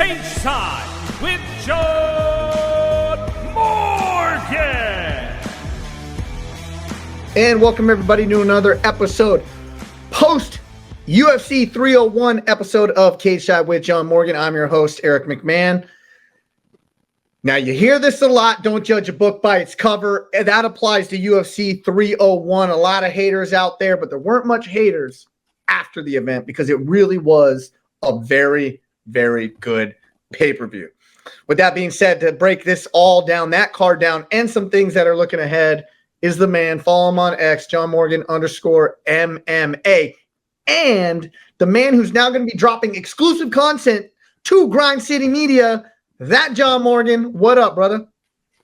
Cageside with John Morgan. And welcome everybody to another episode, post UFC 301 episode of Cageside with John Morgan. I'm your host, Eric McMahon. Now you hear this a lot, don't judge a book by its cover. That applies to UFC 301. A lot of haters out there, but there weren't much haters after the event because it really was a very, very good pay-per-view. With that being said, to break this all down, that card down, and some things that are looking ahead is the man. Follow him on X, John Morgan _MMA. And the man who's now going to be dropping exclusive content to Grind City Media, that John Morgan. What up, brother?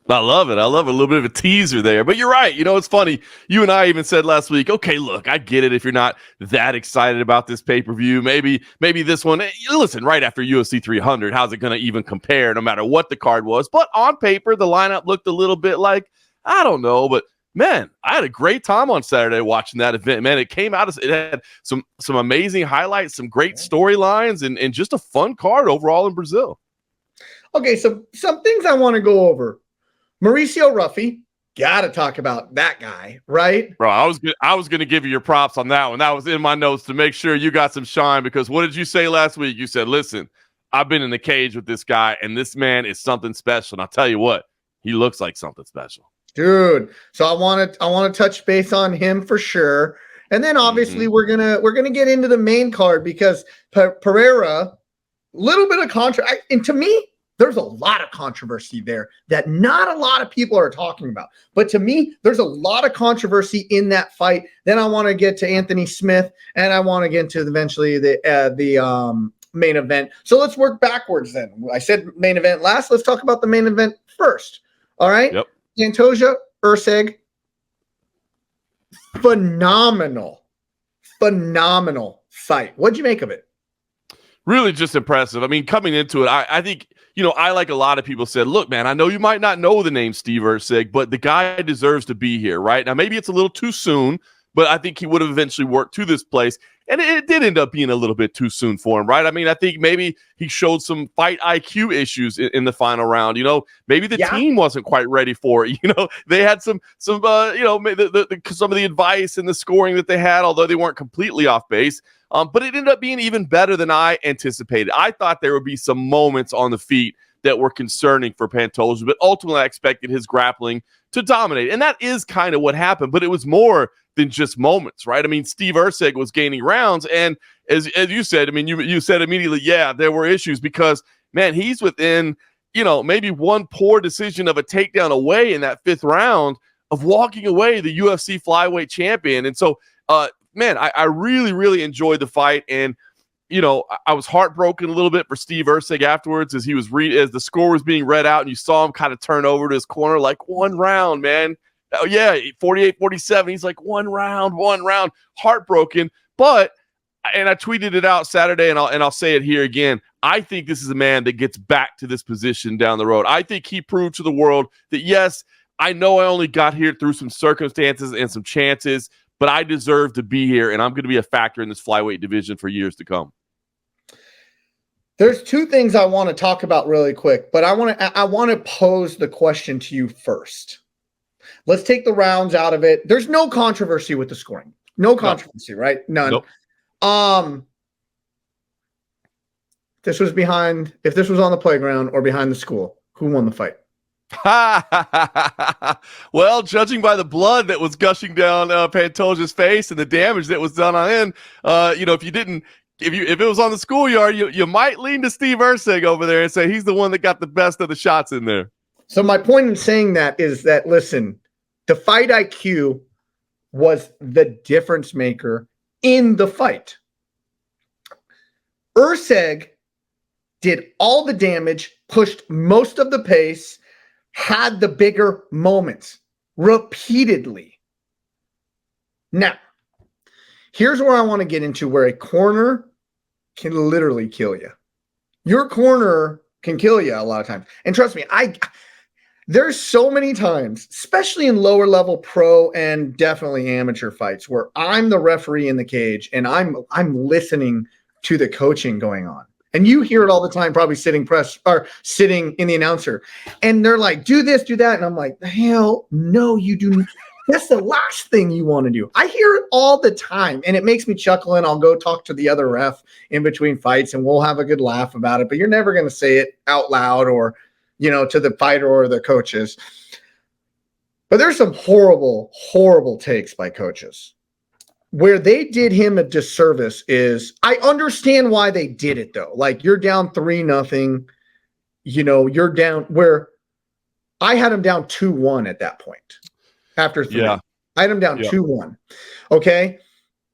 I love it. I love it. A little bit of a teaser there. But you're right. You know, it's funny. You and I even said last week, okay, look, I get it if you're not that excited about this pay-per-view. Maybe this one, listen, right after UFC 300, how's it going to even compare no matter what the card was? But on paper, the lineup looked a little bit like, I don't know, but man, I had a great time on Saturday watching that event. Man, it came out, it had some amazing highlights, some great storylines, and just a fun card overall in Brazil. Okay, so some things I want to go over. Mauricio Ruffy, got to talk about that guy, right? Bro, I was gonna give you your props on that one. That was in my notes to make sure you got some shine, because what did you say last week? You said, listen, I've been in the cage with this guy, and this man is something special. And I'll tell you what, he looks like something special. Dude, so I want to touch base on him for sure. And then obviously we're gonna get into the main card because Pereira, little bit of controversy, and to me, there's a lot of controversy there that not a lot of people are talking about. But to me, there's a lot of controversy in that fight. Then I want to get to Anthony Smith, and I want to get to eventually the main event. So let's work backwards then. I said main event last. Let's talk about the main event first. All right? Yep. Pantoja, Erceg, phenomenal fight. What'd you make of it? Really just impressive. I mean, coming into it, I think, I, like a lot of people, said, look, man, I know you might not know the name Steve Erceg, but the guy deserves to be here, right? Now, maybe it's a little too soon, but I think he would have eventually worked to this place. And it did end up being a little bit too soon for him, right? I mean, I think maybe he showed some fight IQ issues in the final round. Maybe the team wasn't quite ready for it. They had some of the advice and the scoring that they had, although they weren't completely off base. But it ended up being even better than I anticipated. I thought there would be some moments on the feet that were concerning for Pantoja, but ultimately I expected his grappling to dominate. And that is kind of what happened, but it was more than just moments, right? I mean, Steve Erceg was gaining rounds, and as you said, I mean, you said immediately, yeah, there were issues because, man, he's within, maybe one poor decision of a takedown away in that fifth round of walking away the UFC flyweight champion. And so, man, I really, really enjoyed the fight, and I was heartbroken a little bit for Steve Erceg afterwards as as the score was being read out, and you saw him kind of turn over to his corner like, one round, man. Oh yeah, 48-47. He's like, one round, heartbroken. But, and I tweeted it out Saturday, and I'll say it here again. I think this is a man that gets back to this position down the road. I think he proved to the world that, yes, I know I only got here through some circumstances and some chances, but I deserve to be here, and I'm going to be a factor in this flyweight division for years to come. There's two things I want to talk about really quick, but I want to pose the question to you first. Let's take the rounds out of it. There's no controversy with the scoring. No controversy, right? None. Nope. If this was on the playground or behind the school, who won the fight? Well, judging by the blood that was gushing down Pantoja's face and the damage that was done on him, if it was on the schoolyard, you might lean to Steve Erceg over there and say he's the one that got the best of the shots in there. So my point in saying that is that, listen, the fight IQ was the difference maker in the fight. Erceg did all the damage, pushed most of the pace, had the bigger moments repeatedly. Now, here's where I want to get into where a corner can literally kill you. Your corner can kill you a lot of times. And trust me, there's so many times, especially in lower level pro and definitely amateur fights, where I'm the referee in the cage and I'm listening to the coaching going on. And you hear it all the time, probably sitting in the announcer. And they're like, do this, do that. And I'm like, hell no, you do. That's the last thing you want to do. I hear it all the time, and it makes me chuckle, and I'll go talk to the other ref in between fights, and we'll have a good laugh about it. But you're never going to say it out loud or, to the fighter or the coaches. But there's some horrible, horrible takes by coaches. Where they did him a disservice is, I understand why they did it though. Like, you're down 3-0, you're down, where I had him down 2-1 at that point after 3. Yeah. I had him down 2-1. Okay.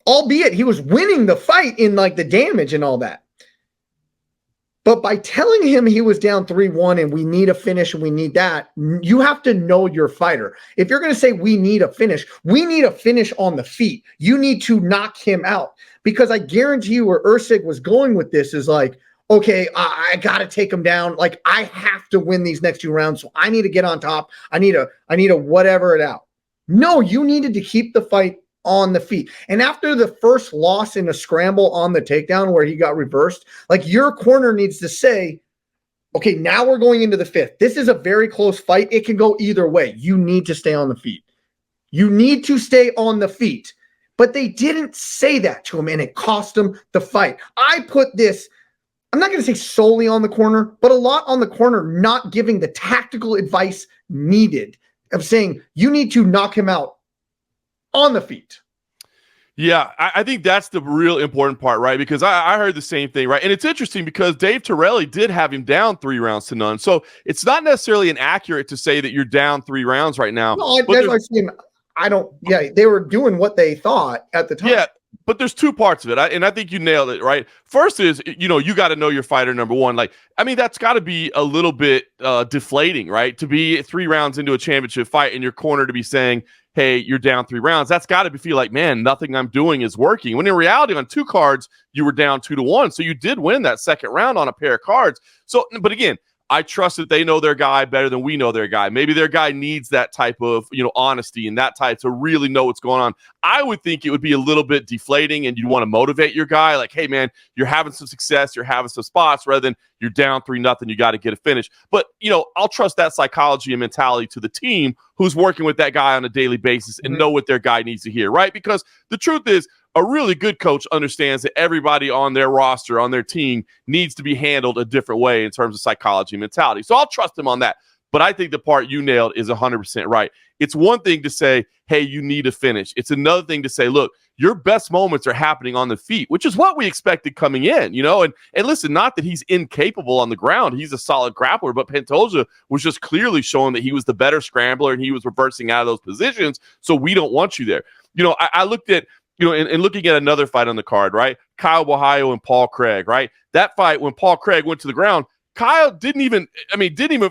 Albeit he was winning the fight in like the damage and all that. But by telling him he was down 3-1 and we need a finish and we need that, you have to know your fighter. If you're going to say we need a finish on the feet. You need to knock him out, because I guarantee you where Erceg was going with this is like, okay, I got to take him down. Like, I have to win these next 2 rounds. So I need to get on top. I need to whatever it out. No, you needed to keep the fight on the feet. And after the first loss in a scramble on the takedown where he got reversed, like, your corner needs to say, okay, now we're going into the 5th. This is a very close fight. It can go either way. You need to stay on the feet. You need to stay on the feet. But they didn't say that to him, and it cost him the fight. I put this, I'm not going to say solely on the corner, but a lot on the corner not giving the tactical advice needed of saying you need to knock him out on the feet. Yeah, I think that's the real important part, right? Because I heard the same thing, right? And it's interesting because Dave Torelli did have him down 3-0. So it's not necessarily inaccurate to say that you're down 3 rounds right now. No, that's what I'm saying. They were doing what they thought at the time. Yeah, but there's 2 parts of it, and I think you nailed it, right? First is, you got to know your fighter, number one. Like, I mean, that's got to be a little bit deflating, right? To be 3 rounds into a championship fight and your corner to be saying, hey, you're down 3 rounds. That's got to feel like, man, nothing I'm doing is working. When in reality, on 2 cards, you were down 2-1. So you did win that second round on a pair of cards. So, but again, I trust that they know their guy better than we know their guy. Maybe their guy needs that type of, honesty and that type to really know what's going on. I would think it would be a little bit deflating, and you'd want to motivate your guy. Like, hey, man, you're having some success. You're having some spots, rather than you're down 3-0. You got to get a finish. But, I'll trust that psychology and mentality to the team who's working with that guy on a daily basis and know what their guy needs to hear, right? Because the truth is, a really good coach understands that everybody on their roster, on their team, needs to be handled a different way in terms of psychology and mentality. So I'll trust him on that. But I think the part you nailed is 100% right. It's one thing to say, hey, you need a finish. It's another thing to say, look, your best moments are happening on the feet, which is what we expected coming in, and listen, not that he's incapable on the ground. He's a solid grappler, but Pantoja was just clearly showing that he was the better scrambler and he was reversing out of those positions. So we don't want you there. I looked at, and looking at another fight on the card, right? Caio Borralho and Paul Craig, right? That fight, when Paul Craig went to the ground, Kyle didn't even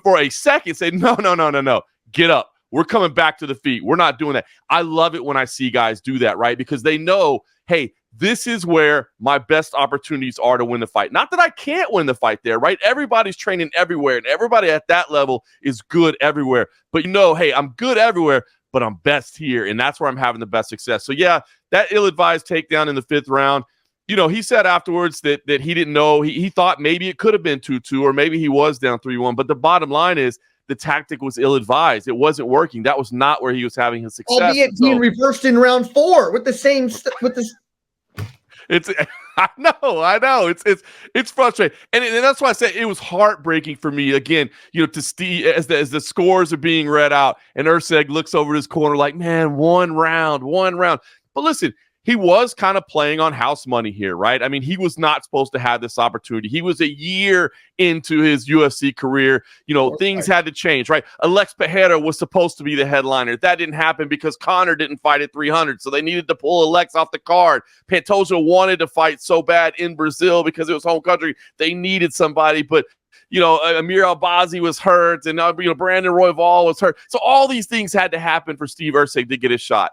for a second say, no, get up. We're coming back to the feet. We're not doing that. I love it when I see guys do that, right? Because they know, hey, this is where my best opportunities are to win the fight. Not that I can't win the fight there, right? Everybody's training everywhere, and everybody at that level is good everywhere. But hey, I'm good everywhere, but I'm best here, and that's where I'm having the best success. So, yeah, that ill-advised takedown in the 5th round, he said afterwards that he didn't know. He thought maybe it could have been 2-2, or maybe he was down 3-1. But the bottom line is the tactic was ill-advised. It wasn't working. That was not where he was having his success. Albeit being reversed in round 4 with the same It's I know. It's frustrating. And that's why I say it was heartbreaking for me, again, to Steve, as the scores are being read out, and Erceg looks over his corner like, man, one round. But listen, he was kind of playing on house money here, right? I mean, he was not supposed to have this opportunity. He was a year into his UFC career. Things had to change, right? Alex Pereira was supposed to be the headliner. That didn't happen because Conor didn't fight at 300, so they needed to pull Alex off the card. Pantoja wanted to fight so bad in Brazil because it was home country. They needed somebody, but Amir Albazi was hurt, and Brandon Royval was hurt. So all these things had to happen for Steve Erceg to get his shot.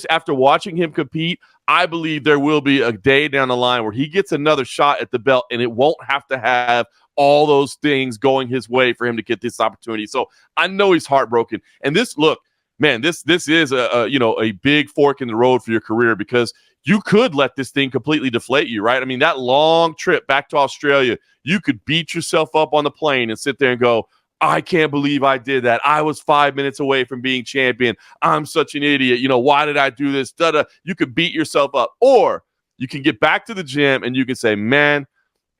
After watching him compete, I believe there will be a day down the line where he gets another shot at the belt, and it won't have to have all those things going his way for him to get this opportunity. So I know he's heartbroken. And this is a big fork in the road for your career, because you could let this thing completely deflate you, right? I mean, that long trip back to Australia, you could beat yourself up on the plane and sit there and go, I can't believe I did that. I was 5 minutes away from being champion. I'm such an idiot. Why did I do this? You could beat yourself up. Or you can get back to the gym and you can say, man,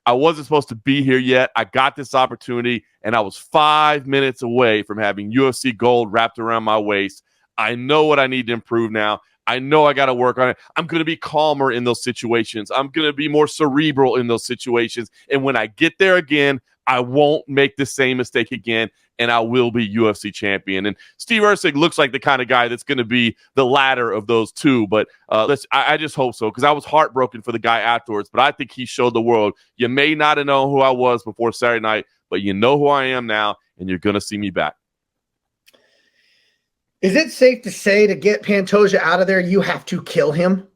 I wasn't supposed to be here yet. I got this opportunity, and I was 5 minutes away from having UFC gold wrapped around my waist. I know what I need to improve now. I know I got to work on it. I'm going to be calmer in those situations. I'm going to be more cerebral in those situations. And when I get there again, I won't make the same mistake again, and I will be UFC champion. And Steve Erceg looks like the kind of guy that's going to be the latter of those two. But I just hope so, because I was heartbroken for the guy afterwards. But I think he showed the world, you may not have known who I was before Saturday night, but you know who I am now, and you're going to see me back. Is it safe to say to get Pantoja out of there, you have to kill him?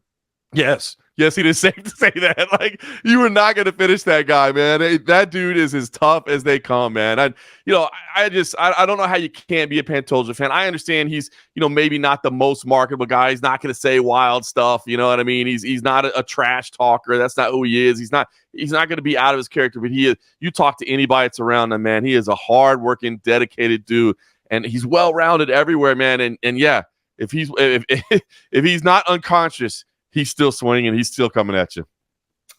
Yes. Yes, it is safe to say that. Like, you are not going to finish that guy, man. That dude is as tough as they come, man. I don't know how you can't be a Pantoja fan. I understand he's, maybe not the most marketable guy. He's not going to say wild stuff. You know what I mean? He's not a trash talker. That's not who he is. He's not going to be out of his character, but he is. You talk to anybody that's around him, man. He is a hardworking, dedicated dude, and he's well-rounded everywhere, man. And yeah, if he's not unconscious, he's still swinging. He's still coming at you.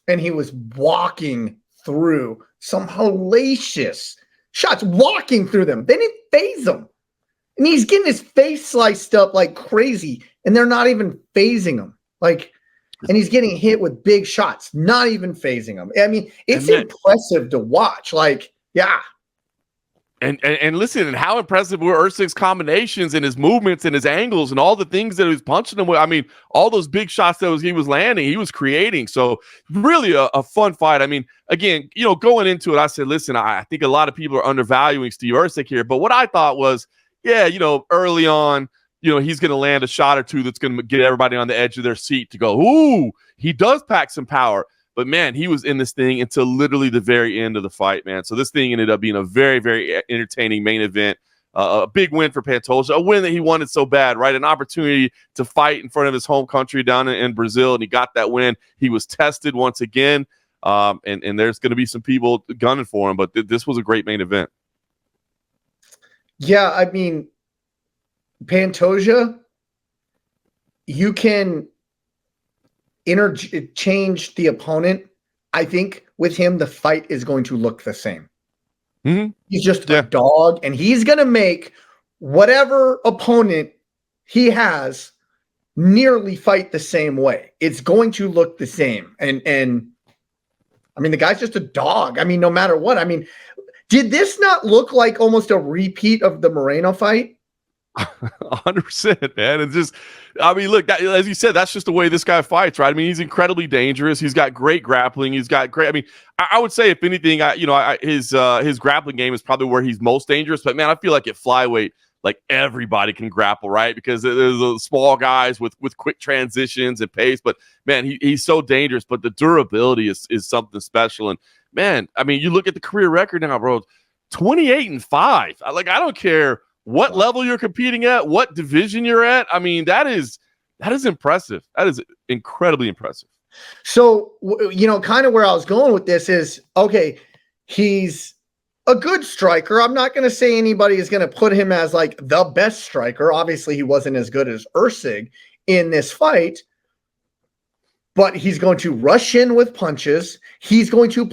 And he was walking through some hellacious shots, walking through them. They didn't phase him. And he's getting his face sliced up like crazy, and they're not even phasing him. And he's getting hit with big shots, not even phasing him. I mean, it's impressive to watch. Yeah. And listen, and how impressive were Erceg's combinations and his movements and his angles and all the things that he was punching them with. I mean, all those big shots that he was landing, he was creating. So really a fun fight. I mean, again, going into it, I said, listen, I think a lot of people are undervaluing Steve Erceg here. But what I thought was, early on, he's going to land a shot or two that's going to get everybody on the edge of their seat to go, ooh, he does pack some power. But, man, he was in this thing until literally the very end of the fight, man. So this thing ended up being a very, very entertaining main event. A big win for Pantoja, a win that he wanted so bad, right? An opportunity to fight in front of his home country down in Brazil, and he got that win. He was tested once again, and there's going to be some people gunning for him, but this was a great main event. Yeah, I mean, Pantoja, you can interchange the opponent. I think with him, the fight is going to look the same. Mm-hmm. He's just a dog, and he's going to make whatever opponent he has nearly fight the same way. It's going to look the same. And I mean, the guy's just a dog. I mean, no matter what. I mean, did this not look like almost a repeat of the Moreno fight? 100%, man. It's just, I mean, look, as you said, that's just the way this guy fights, right? I mean, he's incredibly dangerous. He's got great grappling. He's got great. I mean, I would say, if anything, his grappling game is probably where he's most dangerous. But man, I feel like at flyweight, like, everybody can grapple, right? Because there's those small guys with quick transitions and pace. But man, he's so dangerous. But the durability is something special. And man, I mean, you look at the career record now, bro. 28-5. I don't care what level you're competing at, what division you're at. I mean, that is impressive. That is incredibly impressive. So, kind of where I was going with this is, okay, he's a good striker. I'm not going to say anybody is going to put him as like the best striker. Obviously, he wasn't as good as Erceg in this fight, but he's going to rush in with punches. He's going to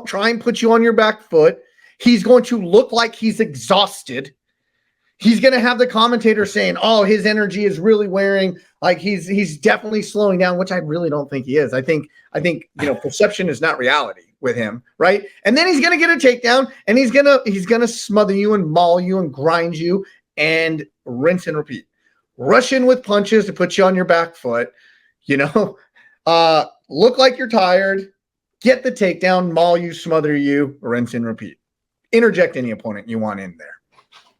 try and put you on your back foot. He's going to look like he's exhausted. He's going to have the commentator saying, oh, his energy is really wearing, like he's definitely slowing down, which I really don't think he is. I think perception is not reality with him, right? And then he's going to get a takedown, and he's going to smother you and maul you and grind you and rinse and repeat. Rush in with punches to put you on your back foot, look like you're tired, get the takedown, maul you, smother you, rinse and repeat. Interject any opponent you want in there.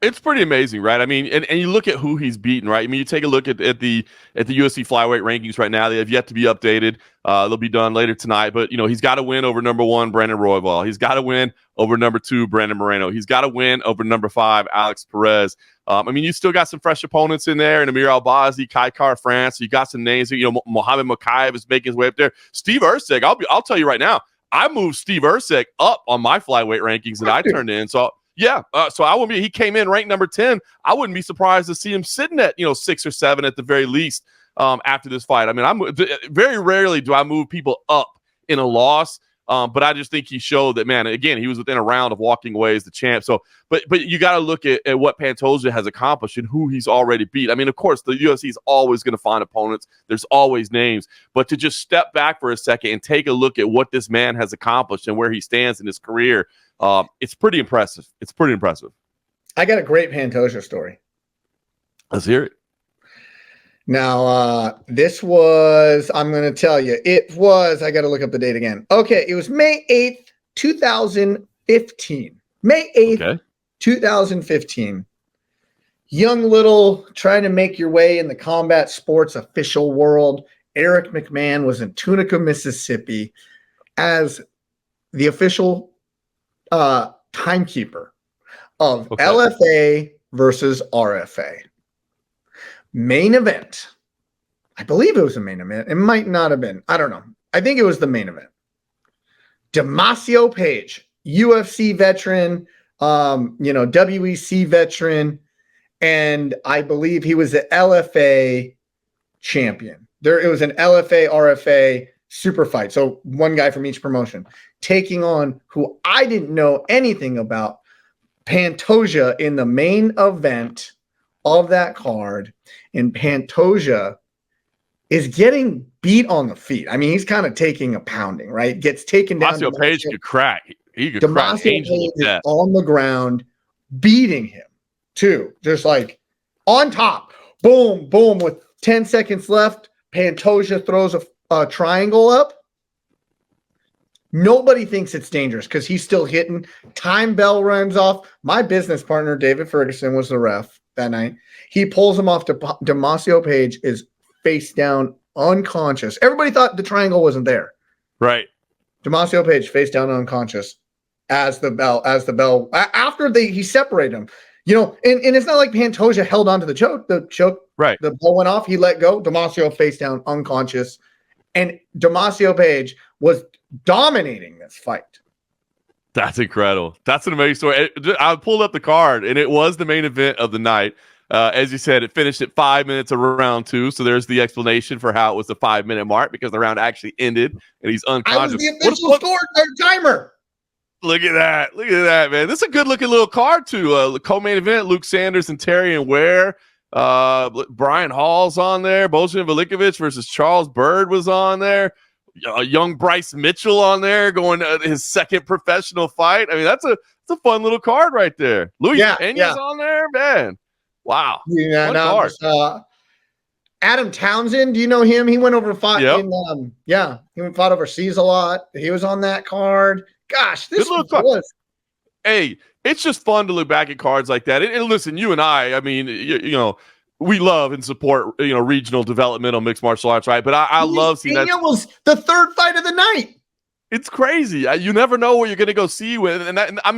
It's pretty amazing, right? I mean, and you look at who he's beaten, right? I mean, you take a look at the UFC flyweight rankings right now. They have yet to be updated. They'll be done later tonight. But, he's got to win over number 1, Brandon Royval. He's got to win over number 2, Brandon Moreno. He's got to win over number 5, Alex Perez. I mean, you still got some fresh opponents in there, and Amir Albazi, Kai France. You got some names. Mohamed Mokaev is making his way up there. Steve Erceg. I'll tell you right now, I moved Steve Erceg up on my flyweight rankings that I turned in. So yeah, so I wouldn't be. He came in ranked number 10. I wouldn't be surprised to see him sitting at 6 or 7 at the very least after this fight. I mean, very rarely do I move people up in a loss, but I just think he showed that, man. Again, he was within a round of walking away as the champ. So, but you got to look at what Pantoja has accomplished and who he's already beat. I mean, of course, the UFC is always going to find opponents. There's always names, but to just step back for a second and take a look at what this man has accomplished and where he stands in his career. It's pretty impressive. I got a great Pantoja story. Let's hear it. Now, this was, I'm going to tell you, I got to look up the date again. Okay, it was May 8th, 2015. May 8th, 2015. Young little, trying to make your way in the combat sports official world. Eric McMahon was in Tunica, Mississippi as the official timekeeper of LFA versus RFA. Main event. I believe it was a main event. It might not have been. I don't know. I think it was the main event. Damasio Page, UFC veteran, WEC veteran, and I believe he was the LFA champion. It was an LFA, RFA super fight. So one guy from each promotion taking on who I didn't know anything about, Pantoja, in the main event of that card. And Pantoja is getting beat on the feet. I mean, he's kind of taking a pounding, right? Gets taken down. Damasio Page could crack. He could crack. Page is on the ground, beating him too. Just like on top. Boom, boom. With 10 seconds left, Pantoja throws a triangle up. Nobody thinks it's dangerous because he's still hitting. Time bell runs off. My business partner, David Ferguson, was the ref that night. He pulls him off. Damasio Page is face down, unconscious. Everybody thought the triangle wasn't there. Right. Damasio Page face down, unconscious as the bell. After he separated him. And it's not like Pantoja held onto the choke. Right. The bell went off. He let go. Damasio face down, unconscious. And Damasio Page was dominating this fight. That's incredible. That's an amazing story. I pulled up the card, and it was the main event of the night. As you said, it finished at 5 minutes of round 2. So there's the explanation for how it was the 5-minute mark, because the round actually ended, and he's unconscious. I was the official score timer. Look at that, man. This is a good-looking little card, too. The co-main event, Luke Sanders and Terrion Ware. Brian Hall's on there. Bojan Velickovic versus Charles Byrd was on there. Young Bryce Mitchell on there going his second professional fight. I mean, that's a fun little card right there. Luis Peña's on there, man. Wow. Yeah, Adam Townsend, do you know him? He went over fought he fought overseas a lot. He was on that card. Gosh, this was. Hey, it's just fun to look back at cards like that. And listen, you and I mean, we love and support, regional developmental mixed martial arts, right? But I love seeing that. It was the third fight of the night. It's crazy. You never know what you're going to go see with. And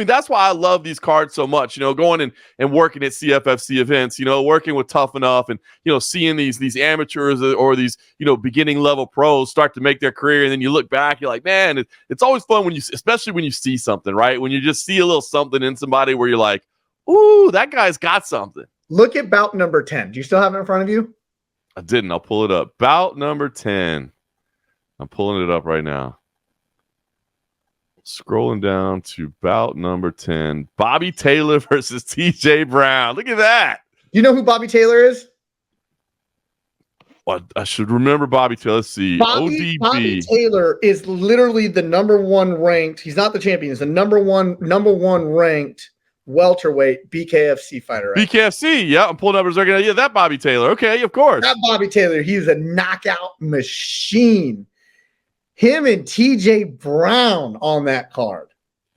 that's why I love these cards so much, going and working at CFFC events, working with Tough Enough and, seeing these amateurs or these, beginning level pros start to make their career. And then you look back, you're like, man, it's always fun especially when you see something, right? When you just see a little something in somebody where you're like, ooh, that guy's got something. Look at bout number 10. Do you still have it in front of you? I didn't. I'll pull it up. Bout number 10. I'm pulling it up right now. Scrolling down to bout number 10. Bobby Taylor versus TJ Brown. Look at that. You know who Bobby Taylor is? Well, I should remember Bobby Taylor. Let's see. ODB. Bobby Taylor is literally the number 1 ranked. He's not the champion. He's the number one ranked welterweight BKFC fighter. Right? BKFC. Yeah, I'm pulling up his record. Yeah, that Bobby Taylor. Okay, of course. That Bobby Taylor. He's a knockout machine. Him and TJ Brown on that card.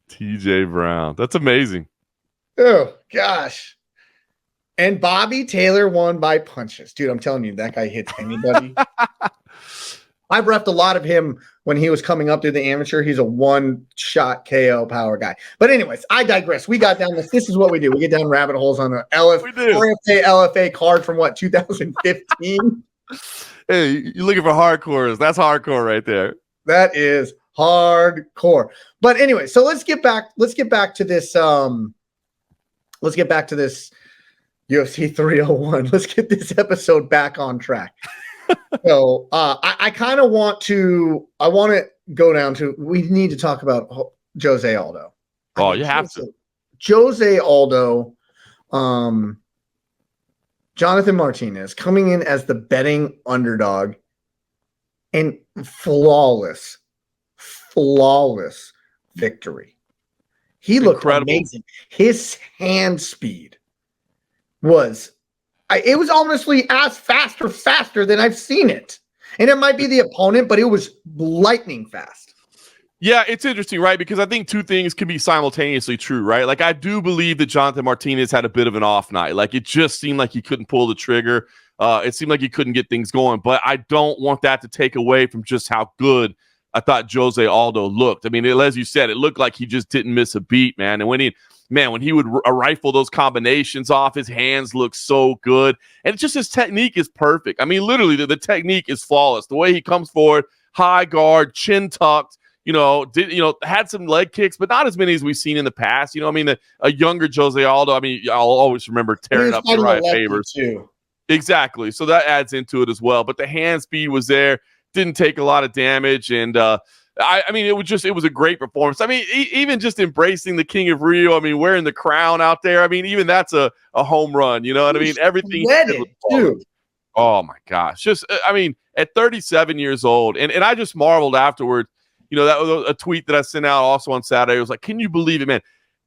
TJ Brown. That's amazing. Oh, gosh. And Bobby Taylor won by punches. Dude, I'm telling you, that guy hits anybody. I've reffed a lot of him when he was coming up through the amateur. He's a one-shot KO power guy. But anyways, I digress. We got down this. This is what we do. We get down rabbit holes on the LFA card from what, 2015? Hey, you're looking for hardcores. That's hardcore right there. That is hardcore. But anyway, so let's get back to this. Let's get back to this UFC 301. Let's get this episode back on track. So I kind of want to go down to, we need to talk about Jose Aldo. Oh, you have to. Jose Aldo, Jonathan Martinez coming in as the betting underdog and flawless victory. He looked incredible. Amazing. His hand speed was, it was honestly as faster than I've seen it. And it might be the opponent, but it was lightning fast. Yeah, it's interesting, right? Because I think two things can be simultaneously true, right? Like, I do believe that Jonathan Martinez had a bit of an off night. Like, it just seemed like he couldn't pull the trigger. It seemed like he couldn't get things going. But I don't want that to take away from just how good I thought Jose Aldo looked. I mean, as you said, it looked like he just didn't miss a beat, man. And when he would rifle those combinations off, his hands look so good. And it's just his technique is perfect. I mean, literally, the technique is flawless. The way he comes forward, high guard, chin tucked, had some leg kicks, but not as many as we've seen in the past. I mean, a younger Jose Aldo, I mean, I'll always remember tearing up Uriah Favors. Too. Exactly. So that adds into it as well. But the hand speed was there. Didn't take a lot of damage, and I mean, it was a great performance. I mean, even just embracing the King of Rio. I mean, wearing the crown out there. I mean, even that's a home run. You know what I mean? Everything. Dude. Oh my gosh! Just I mean, at 37 years old, and I just marveled afterward. That was a tweet that I sent out also on Saturday. It was like, can you believe it, man?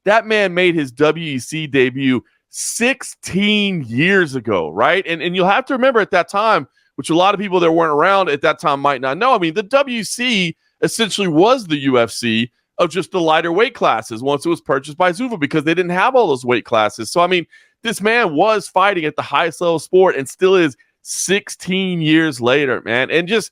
That man made his WEC debut 16 years ago, right? And you'll have to remember at that time, which a lot of people that weren't around at that time might not know. I mean, the WC essentially was the UFC of just the lighter weight classes once it was purchased by Zuffa, because they didn't have all those weight classes. So, I mean, this man was fighting at the highest level of sport and still is 16 years later, man. And just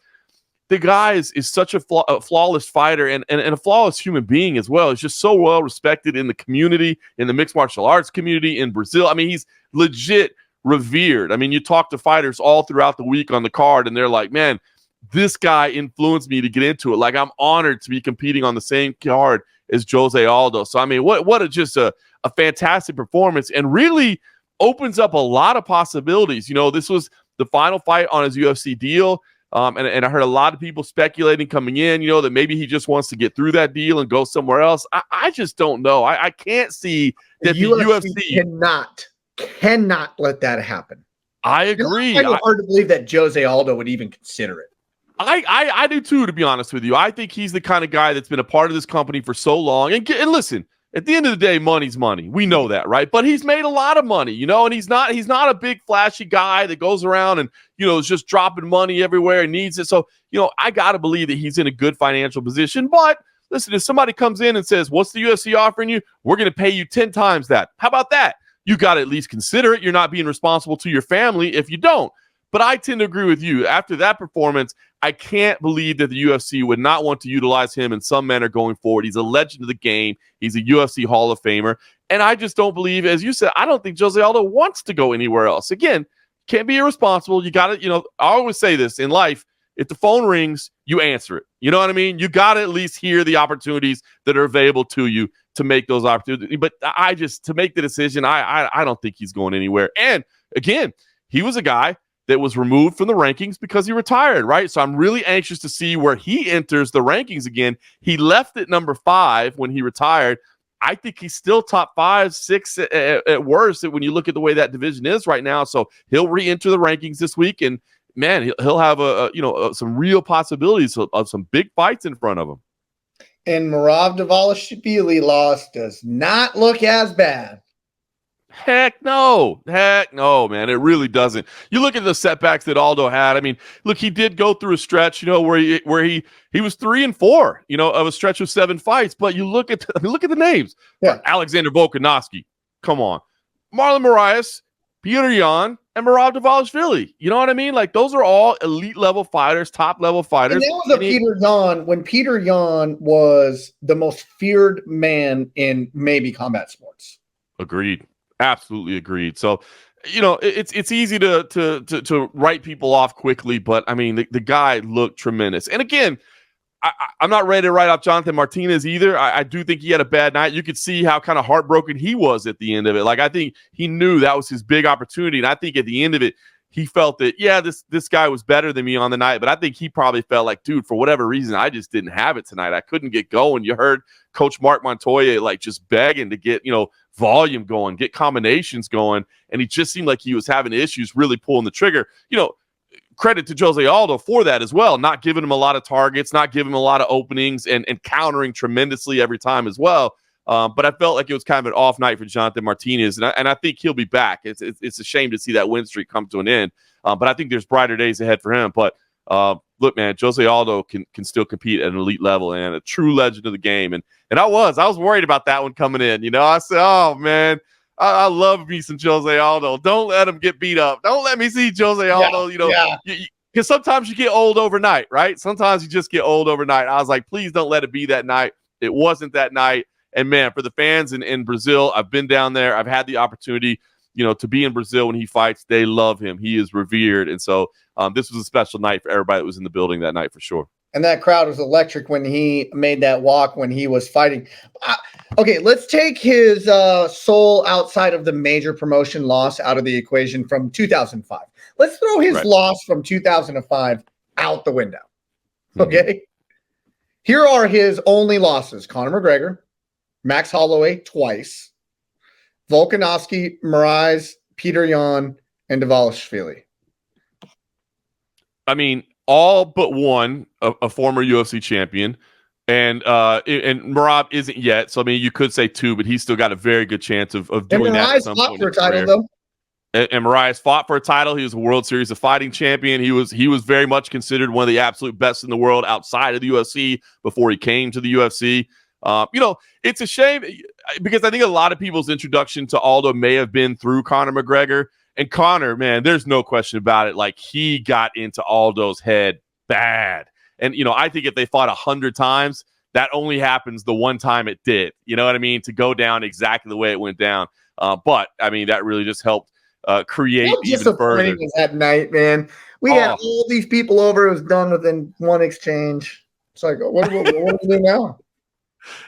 the guy is such a flawless fighter and a flawless human being as well. He's just so well respected in the community, in the mixed martial arts community in Brazil. I mean, he's legit revered. I mean, you talk to fighters all throughout the week on the card, and they're like, man, this guy influenced me to get into it. Like, I'm honored to be competing on the same card as Jose Aldo. So, I mean, what a fantastic performance, and really opens up a lot of possibilities. This was the final fight on his UFC deal. And I heard a lot of people speculating coming in, that maybe he just wants to get through that deal and go somewhere else. I just don't know. I can't see that the UFC cannot let that happen. I agree. It's hard to believe that Jose Aldo would even consider it. I do too, to be honest with you. I think he's the kind of guy that's been a part of this company for so long. And listen, at the end of the day, money's money. We know that, right? But he's made a lot of money, and he's not a big flashy guy that goes around and, is just dropping money everywhere and needs it. So, I got to believe that he's in a good financial position. But listen, if somebody comes in and says, what's the UFC offering you? We're going to pay you 10 times that. How about that? You got to at least consider it. You're not being responsible to your family if you don't. But I tend to agree with you. After that performance, I can't believe that the UFC would not want to utilize him in some manner going forward. He's a legend of the game. He's a UFC Hall of Famer. And I just don't believe, as you said, I don't think Jose Aldo wants to go anywhere else. Again, can't be irresponsible. You got to, I always say this in life, if the phone rings, you answer it. You know what I mean? You got to at least hear the opportunities that are available to you to make those opportunities. But to make the decision, I don't think he's going anywhere. And again, he was a guy that was removed from the rankings because he retired, right? So I'm really anxious to see where he enters the rankings again. He left at number 5 when he retired. I think he's still top 5, 6 at worst when you look at the way that division is right now. So he'll re-enter the rankings this week, and man, he'll have some real possibilities of some big fights in front of him. And Marav Dvalishvili loss does not look as bad. Heck no, man. It really doesn't. You look at the setbacks that Aldo had. I mean, look, he did go through a stretch, where he was 3-4, of a stretch of 7 fights. But you look at the names. Yeah. Alexander Volkanovski, come on. Marlon Moraes, Peter Yan, and Merab Dvalishvili. You know what I mean? Like, those are all elite level fighters, top level fighters. And that was Peter Yan when Peter Yan was the most feared man in maybe combat sports. Agreed. Absolutely agreed. So, you know, it's easy to write people off quickly, but I mean, the guy looked tremendous. And again, I'm not ready to write off Jonathan Martinez either. I do think he had a bad night. You could see how kind of heartbroken he was at the end of it. Like, I think he knew that was his big opportunity. And I think at the end of it, he felt that, yeah, this guy was better than me on the night. But I think he probably felt like, dude, for whatever reason, I just didn't have it tonight. I couldn't get going. You heard Coach Mark Montoya, like, just begging to get, volume going, get combinations going. And he just seemed like he was having issues really pulling the trigger. Credit to Jose Aldo for that as well, not giving him a lot of targets, not giving him a lot of openings, and countering tremendously every time as well. But I felt like it was kind of an off night for Jonathan Martinez, and I think he'll be back. It's a shame to see that win streak come to an end, but I think there's brighter days ahead for him. But look, man, Jose Aldo can still compete at an elite level and a true legend of the game. And I was worried about that one coming in. I said, oh, man, I love me some Jose Aldo. Don't let him get beat up. Don't let me see Jose Aldo, because sometimes you get old overnight, right? Sometimes you just get old overnight. I was like, please don't let it be that night. It wasn't that night. And, man, for the fans in Brazil, I've been down there. I've had the opportunity, to be in Brazil when he fights. They love him. He is revered. And so this was a special night for everybody that was in the building that night for sure. And that crowd was electric when he made that walk when he was fighting. Okay, let's take his sole outside of the major promotion loss out of the equation from 2005. Let's throw his loss from 2005 out the window. Okay? Here are his only losses. Conor McGregor, Max Holloway twice, Volkanovski, Moraes, Peter Yan, and Dvalishvili. I mean, all but one, a former UFC champion, and Merab isn't yet. So I mean, you could say two, but he's still got a very good chance of doing that at some point. For a title, though. And Moraes fought for a title. He was a World Series of Fighting champion. He was very much considered one of the absolute best in the world outside of the UFC before he came to the UFC. It's a shame because I think a lot of people's introduction to Aldo may have been through Conor McGregor. And Conor, man, there's no question about it. Like, he got into Aldo's head bad. And, I think if they fought 100 times, that only happens the one time it did. You know what I mean? To go down exactly the way it went down. But, I mean, that really just helped create even further. That night, man. We had all these people over. It was done within one exchange. It's like, what do we do now?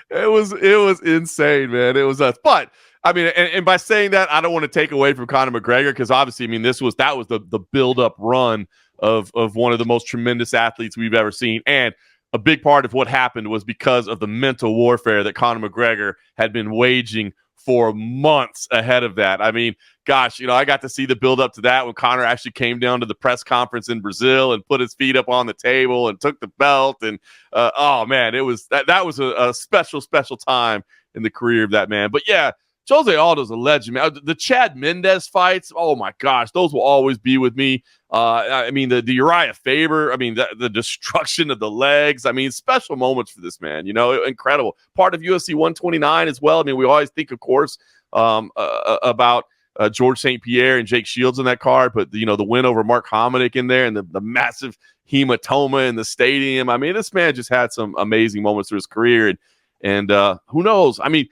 It was insane, man. It was us. But I mean, and by saying that, I don't want to take away from Conor McGregor because obviously, I mean, that was the build-up run of one of the most tremendous athletes we've ever seen. And a big part of what happened was because of the mental warfare that Conor McGregor had been waging for months ahead of that. I mean, gosh, I got to see the build-up to that when Conor actually came down to the press conference in Brazil and put his feet up on the table and took the belt. And, oh, man, it was that was a special, special time in the career of that man. But, yeah, Jose Aldo's a legend, man. The Chad Mendes fights, oh, my gosh, those will always be with me. I mean, the Uriah Faber, I mean, the destruction of the legs. I mean, special moments for this man, incredible. Part of UFC 129 as well. I mean, we always think, of course, about George St. Pierre and Jake Shields in that card, but, the win over Mark Hominick in there and the massive hematoma in the stadium. I mean, this man just had some amazing moments through his career. And who knows? I mean,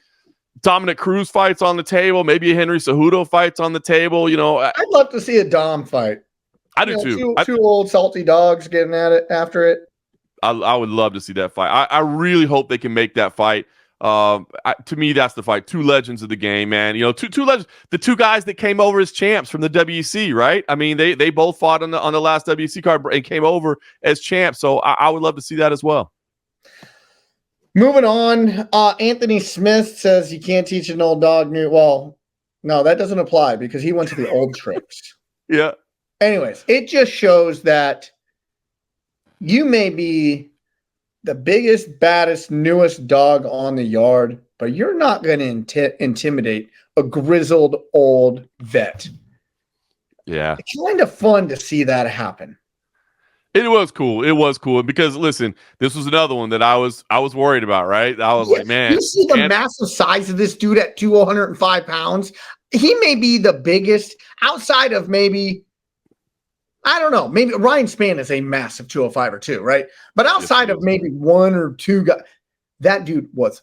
Dominic Cruz fights on the table. Maybe a Henry Cejudo fights on the table. I'd love to see a Dom fight. I do too. Two old salty dogs getting at it after it. I would love to see that fight. I really hope they can make that fight. To me, that's the fight. Two legends of the game, man. Two legends. The two guys that came over as champs from the WEC, right? I mean, they both fought on the last WEC card and came over as champs. So I would love to see that as well. Moving on, Anthony Smith says you can't teach an old dog new. Well, no, that doesn't apply because he went to the old tricks. Yeah. Anyways, it just shows that you may be the biggest, baddest, newest dog on the yard, but you're not going to intimidate a grizzled old vet. Yeah. It's kind of fun to see that happen. It was cool. It was cool because listen, this was another one that I was worried about, right? I was like, man, you see the massive size of this dude at 205 pounds. He may be the biggest outside of maybe, I don't know, maybe Ryan Spann is a massive 205 or two, right? But outside of maybe one or two guys, that dude was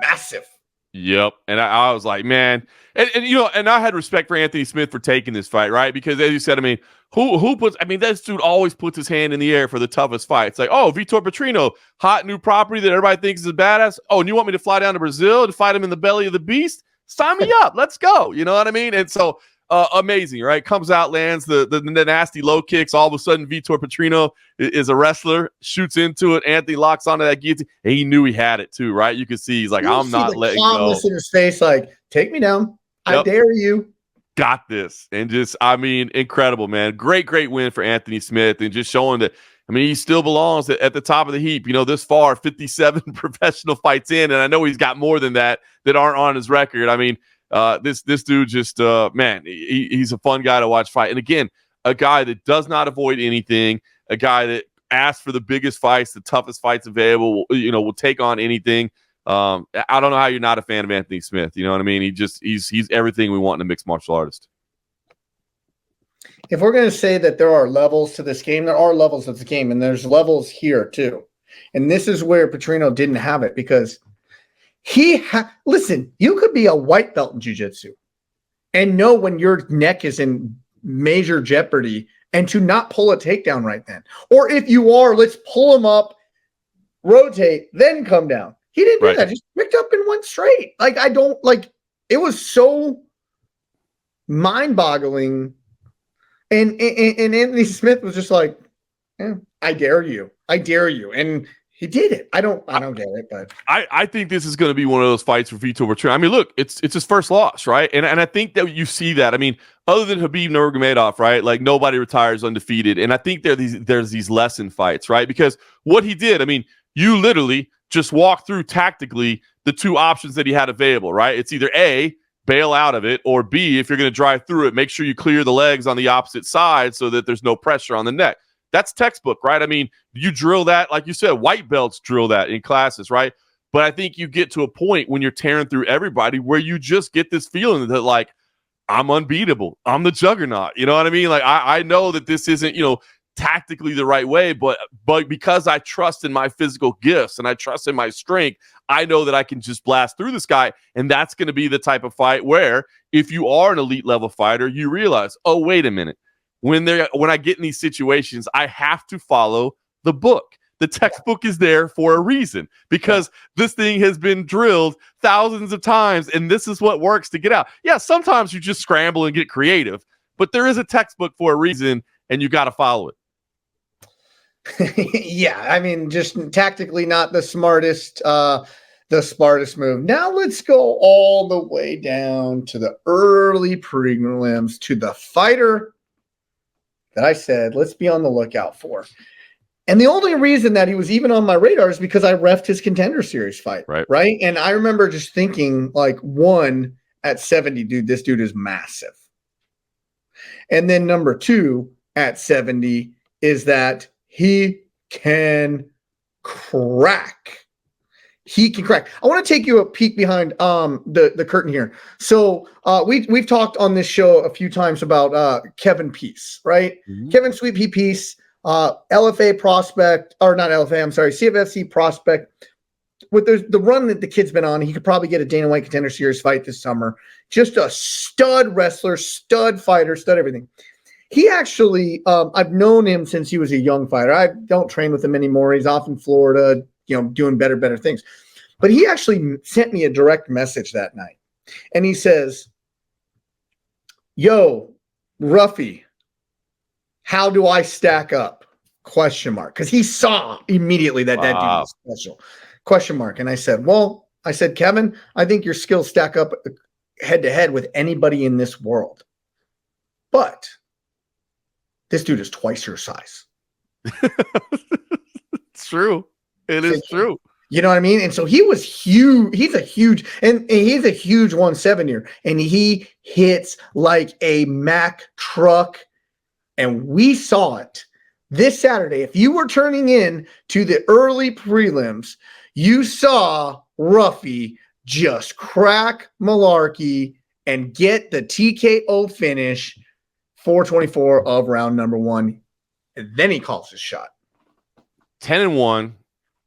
massive. Yep. And I was like, man, and you know, and I had respect for Anthony Smith for taking this fight, right? Because as you said, I mean, this dude always puts his hand in the air for the toughest fight. It's like, oh, Vitor Petrino, hot new property that everybody thinks is a badass. Oh, and you want me to fly down to Brazil to fight him in the belly of the beast? Sign me up. Let's go. You know what I mean? And so amazing, right? Comes out, lands the nasty low kicks. All of a sudden, Vitor Petrino is a wrestler, shoots into it. Anthony locks onto that guillotine. And he knew he had it too, right? You could see he's like, I'm not letting go. In his face, like, take me down. Yep. I dare you. Got this. And just, I mean, incredible, man. Great win for Anthony Smith. And just showing that, I mean, he still belongs at the top of the heap. You know, this far, 57 professional fights in. And I know he's got more than that aren't on his record. I mean, this dude just, man, he's a fun guy to watch fight. And again, a guy that does not avoid anything, a guy that asks for the biggest fights, the toughest fights available, will take on anything. I don't know how you're not a fan of Anthony Smith. You know what I mean? He's everything we want in a mixed martial artist. If we're going to say that there are levels to this game, there are levels of the game, and there's levels here too. And this is where Petrino didn't have it because listen, you could be a white belt in jiu-jitsu and know when your neck is in major jeopardy and to not pull a takedown right then. Or if you are, let's pull him up, rotate, then come down. He didn't do that. Just picked up and went straight. Like, it was so mind-boggling. And Anthony Smith was just like, I dare you. I dare you. And he did it. I don't get it, but I think this is going to be one of those fights for Vitor Petrino. I mean, look, it's his first loss, right? And I think that you see that. I mean, other than Khabib Nurmagomedov, right? Like nobody retires undefeated. And I think there's these lesson fights, right? Because what he did, I mean, you literally just walk through tactically the two options that he had available, right? It's either A, bail out of it, or B, if you're going to drive through it, make sure you clear the legs on the opposite side so that there's no pressure on the neck. That's textbook, right? I mean, you drill that, like you said, white belts drill that in classes, right? But I think you get to a point when you're tearing through everybody where you just get this feeling that, like, I'm unbeatable. I'm the juggernaut. You know what I mean? Like, I know that this isn't, tactically the right way, but because I trust in my physical gifts and I trust in my strength, I know that I can just blast through this guy. And that's going to be the type of fight where if you are an elite level fighter, you realize, oh, wait a minute. When I get in these situations, I have to follow the book. The textbook is there for a reason because this thing has been drilled thousands of times and this is what works to get out. Yeah, sometimes you just scramble and get creative, but there is a textbook for a reason and you got to follow it. Yeah, I mean, just tactically not the smartest move. Now let's go all the way down to the early prelims to the fighter that I said, let's be on the lookout for. And the only reason that he was even on my radar is because I reffed his Contender Series fight. Right. And I remember just thinking, like, one, at 70, dude, this dude is massive. And then number two, at 70, is that he can crack. He can crack. I want to take you a peek behind the curtain here. So we've talked on this show a few times about Kevin Peace, right? Mm-hmm. Kevin Sweet Pea Peace, LFA prospect, or not LFA, I'm sorry, CFFC prospect. With the run that the kid's been on, he could probably get a Dana White Contender Series fight this summer. Just a stud wrestler, stud fighter, stud everything. He actually, I've known him since he was a young fighter. I don't train with him anymore. He's off in Florida, doing better things. But he actually sent me a direct message that night. And he says, yo, Ruffy, how do I stack up? ? Because he saw immediately that dude was special. ? And I said, Kevin, I think your skills stack up head to head with anybody in this world. But this dude is twice your size. It's true. It is true. You know what I mean? And so he was huge. He's a huge 170er, and he hits like a Mack truck. And we saw it this Saturday, if you were turning in to the early prelims, you saw Ruffy just crack Malarkey and get the TKO finish, 424 of round number 1. And then he calls his shot. 10-1,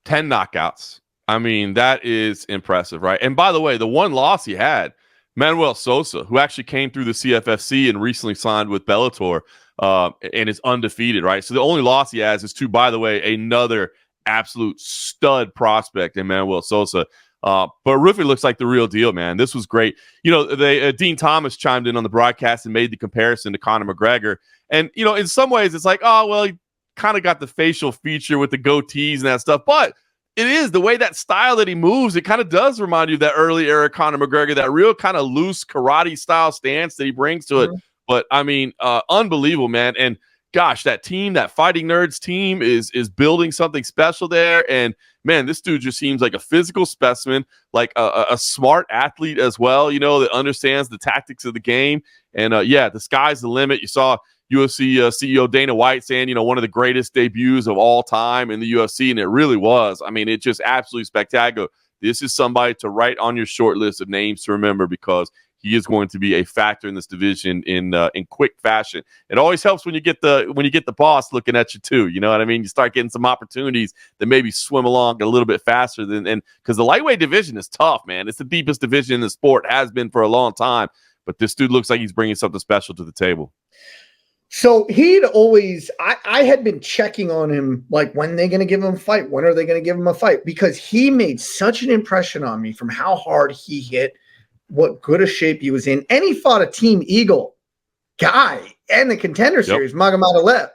10 knockouts. I mean, that is impressive, right? And by the way, the one loss he had, Manuel Sosa, who actually came through the CFFC and recently signed with Bellator and is undefeated, right? So the only loss he has is to, by the way, another absolute stud prospect in Manuel Sosa. But Ruffy looks like the real deal, man. This was great. You know, Dean Thomas chimed in on the broadcast and made the comparison to Conor McGregor. And, you know, in some ways it's like, oh, well, he kind of got the facial feature with the goatees and that stuff. But it is the way that style that he moves. It kind of does remind you of that early era Conor McGregor, that real kind of loose karate style stance that he brings to it. But I mean, unbelievable, man. And gosh, that team, that Fighting Nerds team is building something special there. And man, this dude just seems like a physical specimen, like a smart athlete as well, you know, that understands the tactics of the game. And yeah, the sky's the limit. You saw UFC CEO Dana White saying, you know, one of the greatest debuts of all time in the UFC, and it really was. I mean, it's just absolutely spectacular. This is somebody to write on your short list of names to remember, because he is going to be a factor in this division in quick fashion. It always helps when you get the boss looking at you too. You know what I mean? You start getting some opportunities that maybe swim along a little bit faster than, and because the lightweight division is tough, man. It's the deepest division in the sport, has been for a long time. But this dude looks like he's bringing something special to the table. So he'd always, I had been checking on him, like, when are they going to give him a fight? When are they going to give him a fight? Because he made such an impression on me from how hard he hit, what good a shape he was in. And he fought a Team Eagle guy and the Contender Series, Magomedov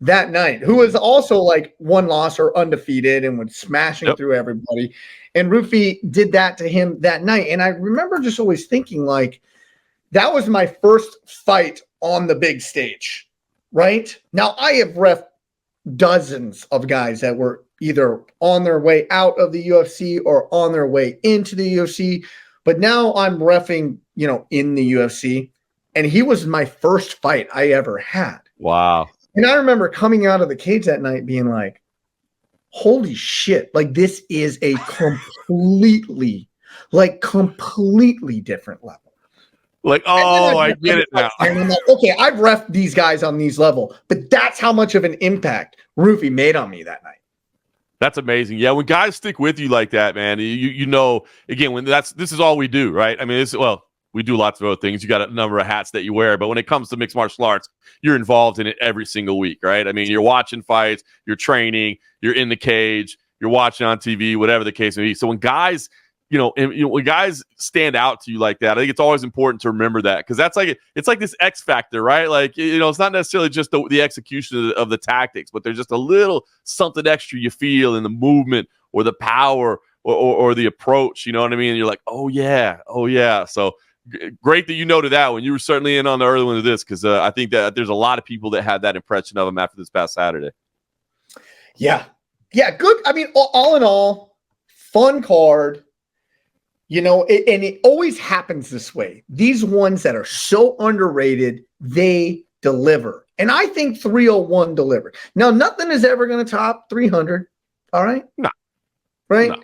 that night, who was also like one loss or undefeated and was smashing through everybody. And Ruffy did that to him that night. And I remember just always thinking, like, that was my first fight on the big stage, right? Now, I have ref dozens of guys that were either on their way out of the UFC or on their way into the UFC, but now I'm reffing, you know, in the UFC, and he was my first fight I ever had. Wow. And I remember coming out of the cage that night being like, holy shit, like, this is a completely different level. Like, oh, I get it now. And I'm like, okay, I've reffed these guys on these level, but that's how much of an impact Ruffy made on me that night. That's amazing. Yeah, when guys stick with you like that, man, you know, again, when this is all we do, right? I mean, we do lots of other things. You got a number of hats that you wear, but when it comes to mixed martial arts, you're involved in it every single week, right? I mean, you're watching fights, you're training, you're in the cage, you're watching on TV, whatever the case may be. So when guys, when guys stand out to you like that, I think it's always important to remember that, because that's like, it's like this X factor, right? Like, you know, it's not necessarily just the execution of the tactics, but there's just a little something extra you feel in the movement or the power or the approach, you know what I mean? And you're like, oh yeah. So great that you noted that one. You were certainly in on the early one of this, because I think that there's a lot of people that had that impression of him after this past Saturday. Yeah, good. I mean, all in all, fun card. You know, and it always happens this way. These ones that are so underrated, they deliver. And I think 301 delivered. Now, nothing is ever going to top 300. All right? No. Right? No.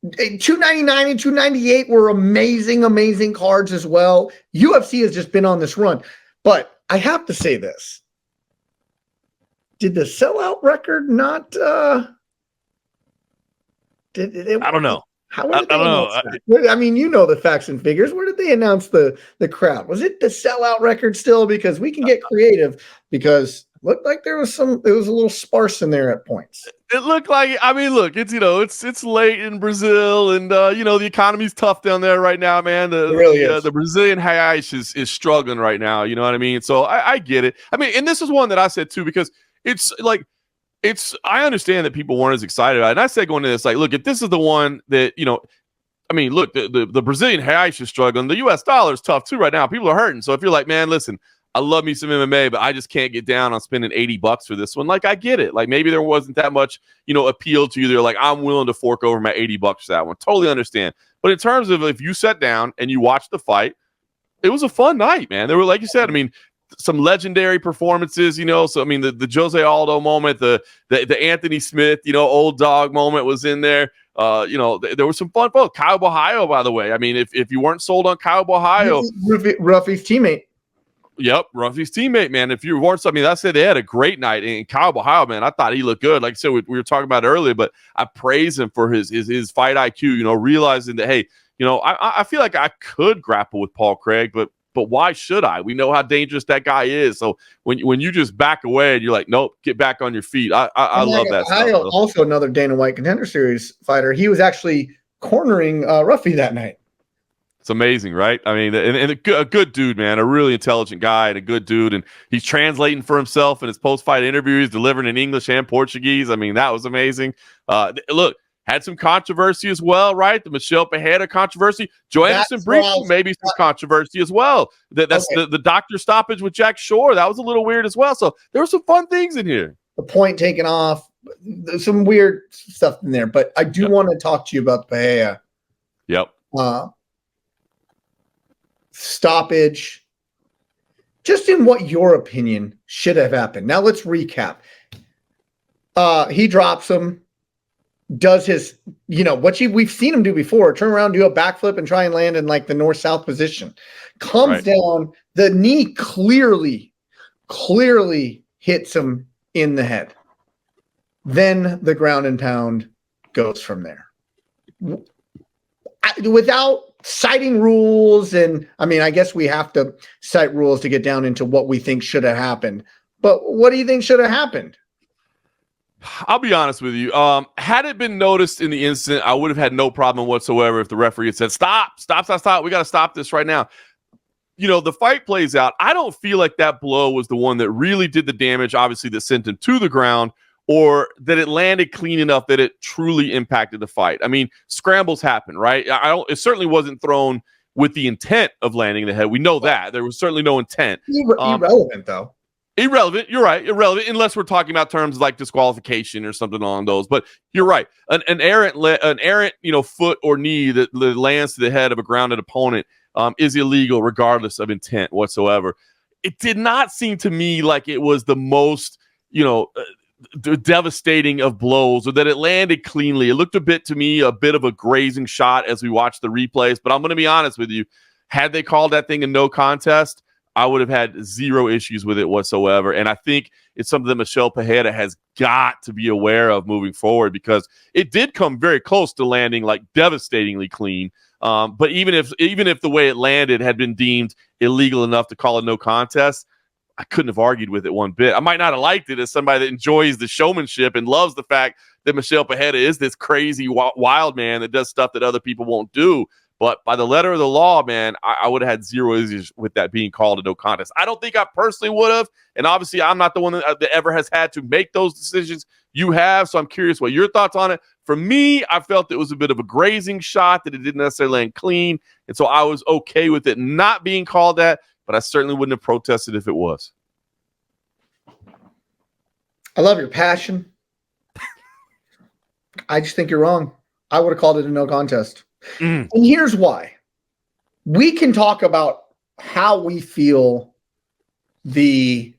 299 and 298 were amazing cards as well. UFC has just been on this run. But I have to say this. Did the sellout record not I don't know. I don't know. I mean, you know the facts and figures. Where did they announce the crowd? Was it the sellout record still? Because we can get creative, because it looked like it was a little sparse in there at points. It looked like, I mean, look, it's, you know, it's late in Brazil, and you know, the economy's tough down there right now, man. It really is. The Brazilian reais is struggling right now. You know what I mean? So I get it. I mean, and this is one that I said too, because it's like, I understand that people weren't as excited about it. And I said going into this, like, look, if this is the one that, you know, I mean, look, the Brazilian reais is struggling. The US dollar is tough too right now. People are hurting. So if you're like, man, listen, I love me some MMA, but I just can't get down on spending $80 for this one, like, I get it. Like, maybe there wasn't that much, you know, appeal to you. They're like, I'm willing to fork over my $80 for that one. Totally understand. But in terms of if you sat down and you watched the fight, it was a fun night, man. There were, like you said, I mean, some legendary performances, so I mean the Jose Aldo moment, the Anthony Smith, old dog moment was in there. There was some fun folks. Caio Borralho, by the way. I mean, if you weren't sold on Caio Borralho, Ruffy's teammate. Yep, Ruffy's teammate, man. If you weren't something, I said they had a great night. And Caio Borralho, man, I thought he looked good. Like I said, we were talking about it earlier, but I praise him for his fight IQ. Realizing that, hey, I feel like I could grapple with Paul Craig, but why should I? We know how dangerous that guy is. So when you just back away and you're like, nope, get back on your feet. I love that stuff. Also, another Dana White Contender Series fighter. He was actually cornering Ruffy that night. It's amazing, right? I mean, and a good dude, man, a really intelligent guy and a good dude. And he's translating for himself in his post-fight interviews, delivering in English and Portuguese. I mean, that was amazing. Look, had some controversy as well, right? The Michel Pereira controversy. Joe Anderson briefly, maybe some controversy as well. That's okay. The doctor stoppage with Jack Shore. That was a little weird as well. So there were some fun things in here. The point taken off. There's some weird stuff in there. But I do want to talk to you about Pereira. Yep. Stoppage, just in what your opinion should have happened. Now let's recap. He drops him, does his, we've seen him do before, turn around, do a backflip and try and land in like the north-south position. Comes down, the knee clearly hits him in the head. Then the ground and pound goes from there. Without citing rules, and I mean, I guess we have to cite rules to get down into what we think should have happened. But what do you think should have happened? I'll be honest with you. Had it been noticed in the instant, I would have had no problem whatsoever if the referee had said, stop. We got to stop this right now. The fight plays out. I don't feel like that blow was the one that really did the damage, obviously, that sent him to the ground, or that it landed clean enough that it truly impacted the fight. I mean, scrambles happen, right? It certainly wasn't thrown with the intent of landing in the head. We know that. There was certainly no intent. Irrelevant, though. Irrelevant. You're right. Irrelevant, unless we're talking about terms like disqualification or something along those. But you're right. An errant, foot or knee that lands to the head of a grounded opponent is illegal, regardless of intent whatsoever. It did not seem to me like it was the most, devastating of blows, or that it landed cleanly. It looked a bit of a grazing shot as we watched the replays. But I'm going to be honest with you. Had they called that thing a no contest, I would have had zero issues with it whatsoever. And I think it's something that Michel Pereira has got to be aware of moving forward, because it did come very close to landing like devastatingly clean. But even if the way it landed had been deemed illegal enough to call it no contest, I couldn't have argued with it one bit. I might not have liked it as somebody that enjoys the showmanship and loves the fact that Michel Pereira is this crazy wild man that does stuff that other people won't do. But by the letter of the law, man, I would have had zero issues with that being called a no contest. I don't think I personally would have. And obviously, I'm not the one that ever has had to make those decisions. You have. So I'm curious what your thoughts on it. For me, I felt it was a bit of a grazing shot, that it didn't necessarily land clean. And so I was okay with it not being called that. But I certainly wouldn't have protested if it was. I love your passion. I just think you're wrong. I would have called it a no contest. And here's why. We can talk about how we feel the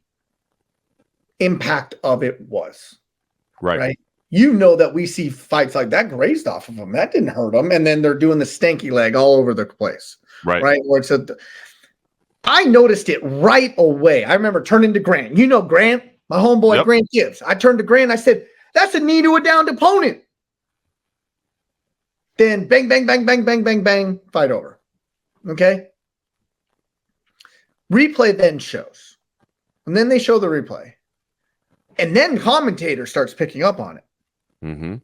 impact of it was. Right? That we see fights like that grazed off of them. That didn't hurt them. And then they're doing the stanky leg all over the place. Right? Where it's I noticed it right away. I remember turning to Grant. Grant, my homeboy, Grant Gibbs. I turned to Grant. I said, that's a knee to a downed opponent. Then bang, bang, bang, bang, bang, bang, bang, fight over. Okay? Replay then shows. And then they show the replay. And then commentator starts picking up on it. Mm-hmm.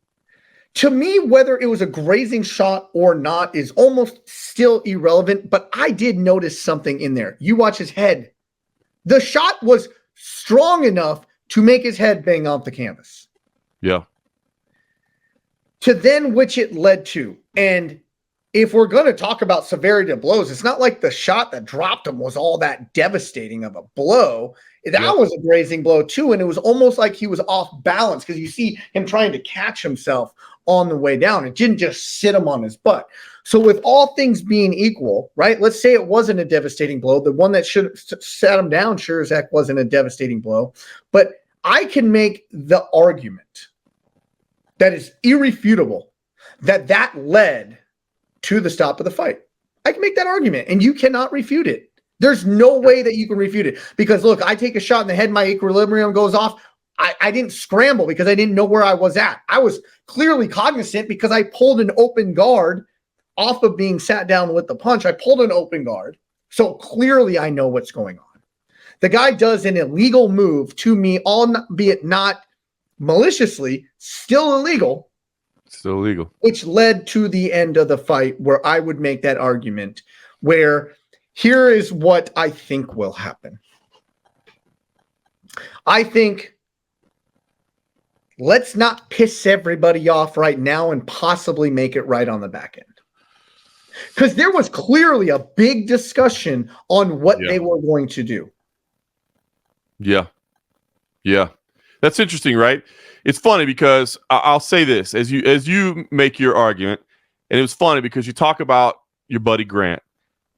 To me, whether it was a grazing shot or not is almost still irrelevant, but I did notice something in there. You watch his head. The shot was strong enough to make his head bang off the canvas. Yeah. To then which it led to. And if we're going to talk about severity of blows, it's not like the shot that dropped him was all that devastating of a blow. That was a grazing blow too. And it was almost like he was off balance, because you see him trying to catch himself on the way down. It didn't just sit him on his butt. So with all things being equal, right? Let's say it wasn't a devastating blow. The one that should have sat him down, sure as heck, wasn't a devastating blow. But I can make the argument that is irrefutable that led to the stop of the fight. I can make that argument, and you cannot refute it. There's no way that you can refute it. Because, look, I take a shot in the head, my equilibrium goes off. I didn't scramble because I didn't know where I was at. I was clearly cognizant because I pulled an open guard off of being sat down with the punch. I pulled an open guard. So clearly I know what's going on. The guy does an illegal move to me, albeit not maliciously, still illegal. Still illegal. Which led to the end of the fight where I would make that argument where here is what I think will happen. I think let's not piss everybody off right now and possibly make it right on the back end. Because there was clearly a big discussion on what they were going to do. Yeah. Yeah. That's interesting, right? It's funny because I'll say this as you make your argument, and it was funny because you talk about your buddy Grant.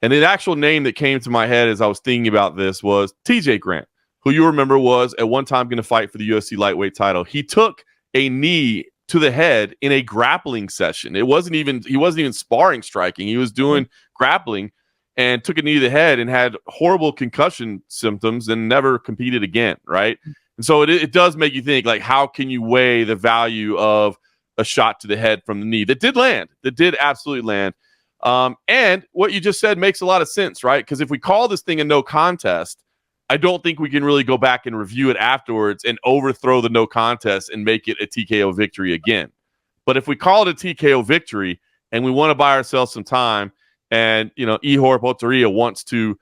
And the actual name that came to my head as I was thinking about this was TJ Grant, who you remember was at one time going to fight for the UFC lightweight title. He took a knee to the head in a grappling session. He wasn't even sparring striking. He was doing grappling and took a knee to the head and had horrible concussion symptoms and never competed again, right? And so it does make you think, like, how can you weigh the value of a shot to the head from the knee that did land, that did absolutely land. And what you just said makes a lot of sense, right? Because if we call this thing a no contest, I don't think we can really go back and review it afterwards and overthrow the no contest and make it a TKO victory again. But if we call it a TKO victory and we want to buy ourselves some time and, Ihor Potteria wants to,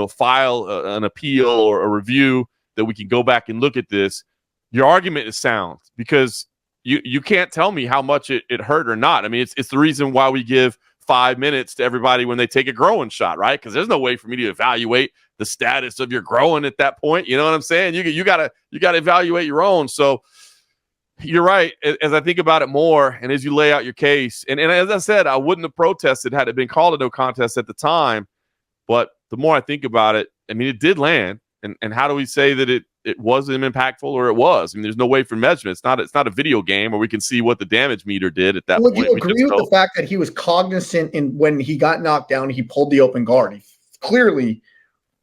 file an appeal or a review that we can go back and look at this, your argument is sound because you can't tell me how much it hurt or not. I mean, it's the reason why we give 5 minutes to everybody when they take a growing shot, right? Because there's no way for me to evaluate the status of your growing at that point. You know what I'm saying? You gotta evaluate your own. So you're right. As I think about it more, and as you lay out your case, and as I said, I wouldn't have protested had it been called a no contest at the time. But the more I think about it, I mean, it did land. And how do we say that it wasn't impactful or it was? I mean, there's no way for measurement. It's not a video game where we can see what the damage meter did at that point. Would you agree with the fact that he was cognizant when he got knocked down, he pulled the open guard? He clearly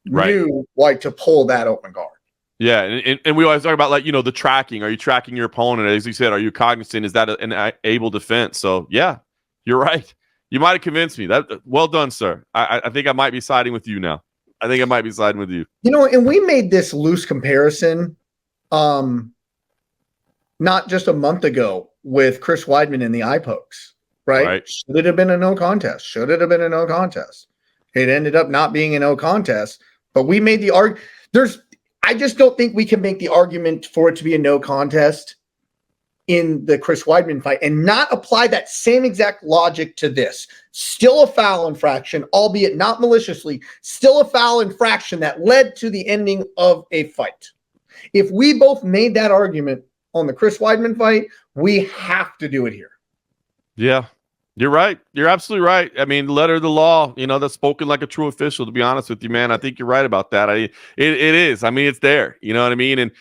knew to pull that open guard. Yeah, and we always talk about, like, the tracking. Are you tracking your opponent? As you said, are you cognizant? Is that an able defense? So, yeah, you're right. You might have convinced me. Well done, sir. I think I might be siding with you now. I think I might be siding with you. And we made this loose comparison not just a month ago with Chris Weidman in the eye pokes, right? Should it have been a no contest? Should it have been a no contest? It ended up not being a no contest, but we made the argument. I just don't think we can make the argument for it to be a no contest in the Chris Weidman fight and not apply that same exact logic to this. Still a foul infraction, albeit not maliciously, still a foul infraction that led to the ending of a fight. If we both made that argument on the Chris Weidman fight, we have to do it here. Yeah, you're right. You're absolutely right. I mean, letter of the law, that's spoken like a true official, to be honest with you, man. I think you're right about that. It is. I mean, it's there. You know what I mean? And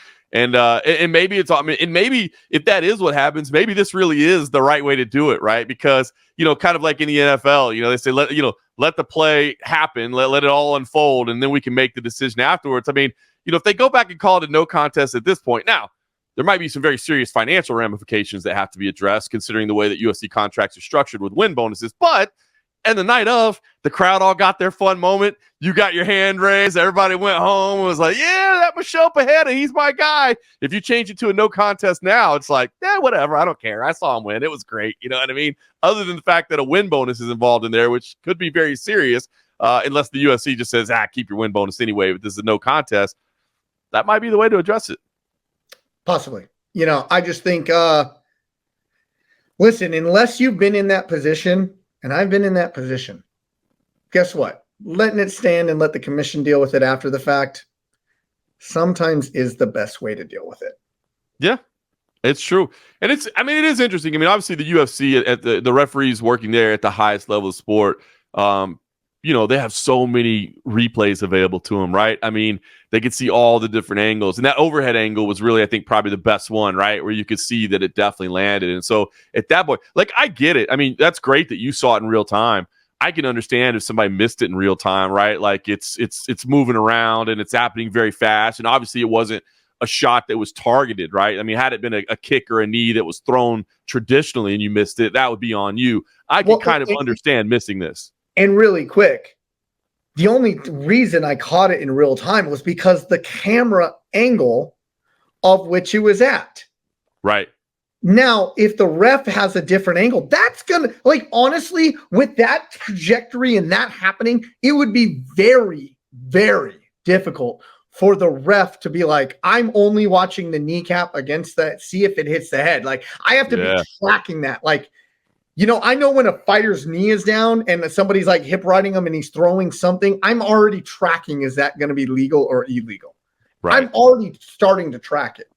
maybe and maybe if that is what happens, maybe this really is the right way to do it, right? Because, kind of like in the NFL, they say, let the play happen, let it all unfold, and then we can make the decision afterwards. I mean, if they go back and call it a no contest at this point, now, there might be some very serious financial ramifications that have to be addressed, considering the way that UFC contracts are structured with win bonuses. But and the night of, the crowd all got their fun moment. You got your hand raised. Everybody went home and was like, yeah, that Michel Pereira, he's my guy. If you change it to a no contest now, it's like, whatever. I don't care. I saw him win. It was great. You know what I mean? Other than the fact that a win bonus is involved in there, which could be very serious, unless the UFC just says, keep your win bonus anyway, but this is a no contest. That might be the way to address it. Possibly. I just think, listen, unless you've been in that position, and I've been in that position, guess what? Letting it stand and let the commission deal with it after the fact sometimes is the best way to deal with it. Yeah. It's true. And it is interesting. I mean, obviously the UFC at the referees working there at the highest level of sport, they have so many replays available to them, right? I mean, they could see all the different angles. And that overhead angle was really, I think, probably the best one, right? Where you could see that it definitely landed. And so at that point, like, I get it. I mean, that's great that you saw it in real time. I can understand if somebody missed it in real time, right? Like it's moving around and it's happening very fast. And obviously it wasn't a shot that was targeted, right? I mean, had it been a kick or a knee that was thrown traditionally and you missed it, that would be on you. I can kind of understand missing this. And really quick, the only reason I caught it in real time was because the camera angle of which it was at. Right. Now, if the ref has a different angle, that's going to, like, honestly, with that trajectory and that happening, it would be very, very difficult for the ref to be like, I'm only watching the kneecap against that, see if it hits the head. Like, I have to be tracking that. Like, I know when a fighter's knee is down and somebody's like hip riding him and he's throwing something, I'm already tracking, is that going to be legal or illegal? Right. I'm already starting to track it.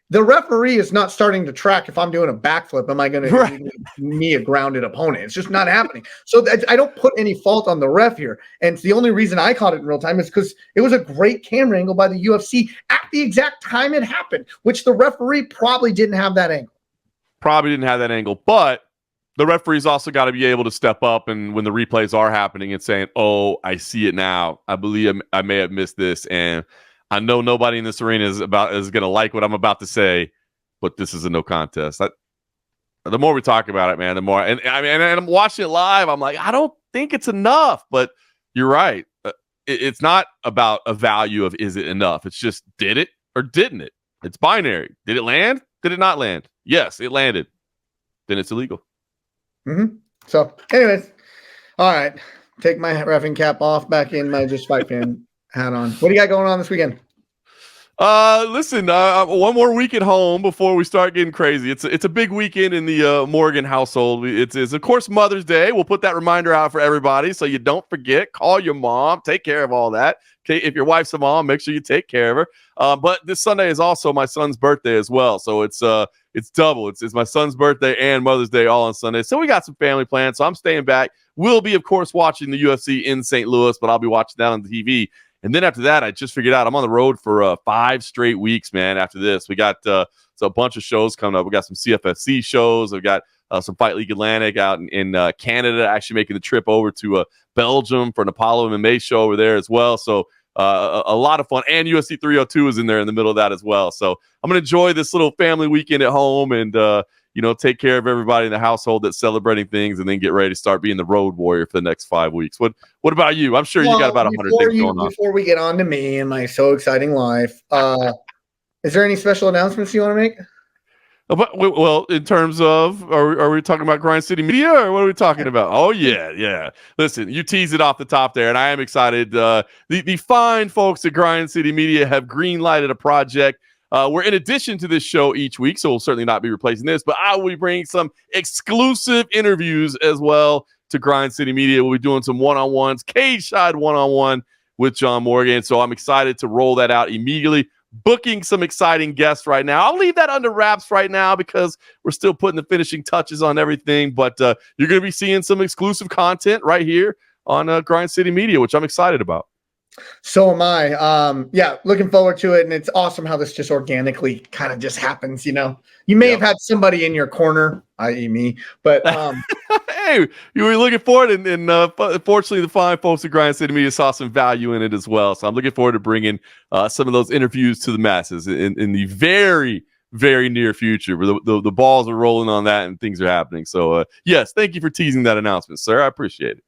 The referee is not starting to track if I'm doing a backflip. Am I going to knee a grounded opponent? It's just not happening. So I don't put any fault on the ref here. And the only reason I caught it in real time is because it was a great camera angle by the UFC at the exact time it happened, which the referee probably didn't have that angle. But the referee's also got to be able to step up and when the replays are happening and saying, oh, I see it now. I believe I may have missed this. And I know nobody in this arena is going to like what I'm about to say, but this is a no contest. The more we talk about it, man, the more. And I'm watching it live. I'm like, I don't think it's enough. But you're right. It's not about a value of is it enough. It's just did it or didn't it. It's binary. Did it land? Did it not land? Yes, it landed. Then it's illegal. Mm-hmm. So, anyways, all right. Take my reffing cap off. Back in my Just Fight Fan hat on. What do you got going on this weekend? Listen, one more week at home before we start getting crazy. It's a big weekend in the Morgan household. It's of course Mother's Day. We'll put that reminder out for everybody so you don't forget. Call your mom. Take care of all that. Okay, if your wife's a mom, make sure you take care of her. But this Sunday is also my son's birthday as well, so it's double. It's my son's birthday and Mother's Day all on Sunday. So we got some family plans. So I'm staying back. We'll be, of course, watching the UFC in St. Louis, but I'll be watching that on the TV. And then after that, I just figured out I'm on the road for 5 straight weeks, man. After this, we got a bunch of shows coming up. We got some CFFC shows. We've got some Fight League Atlantic out in Canada, actually making the trip over to Belgium for an Apollo MMA show over there as well. So a lot of fun. And UFC 302 is in there in the middle of that as well. So I'm going to enjoy this little family weekend at home and, take care of everybody in the household that's celebrating things and then get ready to start being the road warrior for the next 5 weeks. What about you? I'm sure you got about 100 things going on. Before we get on to me and my so exciting life, is there any special announcements you want to make? Well, in terms of, are we talking about Grind City Media or what are we talking about? Oh, yeah. Listen, you teased it off the top there, and I am excited. The fine folks at Grind City Media have green-lighted a project where in addition to this show each week, so we'll certainly not be replacing this, but I will be bringing some exclusive interviews as well to Grind City Media. We'll be doing some one-on-ones, Cageside one-on-one with John Morgan. So I'm excited to roll that out immediately. Booking some exciting guests right now. I'll leave that under wraps right now because we're still putting the finishing touches on everything, but you're going to be seeing some exclusive content right here on Grind City Media, which I'm excited about. So am I. Looking forward to it. And it's awesome how this just organically kind of just happens. You may have had somebody in your corner, i.e. me, but hey, you were looking for it. And fortunately, the fine folks at Grind City Media saw some value in it as well. So I'm looking forward to bringing some of those interviews to the masses in the very, very near future. Where the balls are rolling on that and things are happening. So yes, thank you for teasing that announcement, sir. I appreciate it.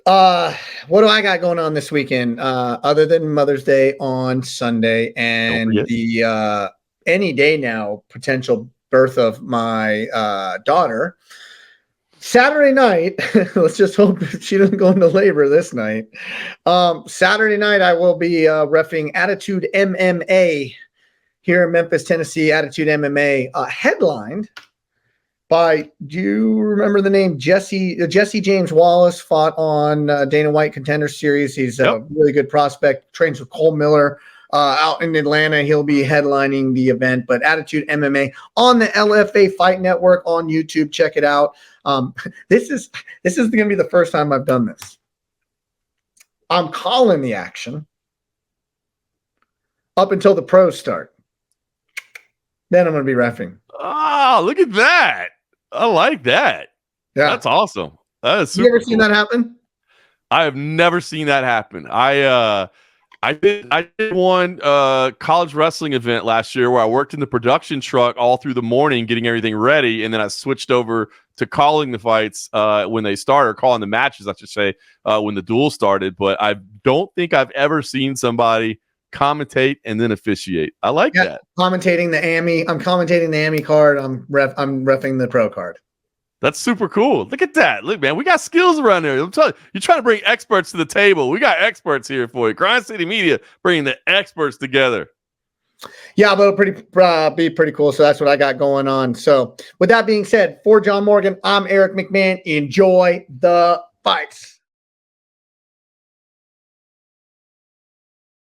What do I got going on this weekend? Other than Mother's Day on Sunday and the any day now potential birth of my daughter. Saturday night, let's just hope she doesn't go into labor this night. Saturday night, I will be reffing Attitude MMA here in Memphis, Tennessee. Attitude MMA headlined by, do you remember the name? Jesse James Wallace fought on Dana White Contender Series. He's a really good prospect, trains with Cole Miller. out in Atlanta. He'll be headlining the event, but Attitude MMA on the LFA Fight Network on YouTube. Check it out. This is going to be the first time I've done this. I'm calling the action up until the pros start. Then I'm going to be reffing. Oh, look at that. I like that. Yeah. That's awesome. That is super You ever seen that happen? I have never seen that happen. I did one college wrestling event last year where I worked in the production truck all through the morning getting everything ready, and then I switched over to calling the fights when they started, or calling the matches, I should say, when the duel started. But I don't think I've ever seen somebody commentate and then officiate. I like that. Commentating the AMI. I'm commentating the AMI card. I'm reffing the pro card. That's super cool. Look at that. Look, man, we got skills around here. I'm telling you, you're trying to bring experts to the table. We got experts here for you. Grind City Media bringing the experts together. Yeah, but it'll be pretty cool. So that's what I got going on. So with that being said, for John Morgan, I'm Eric McMahon. Enjoy the fights.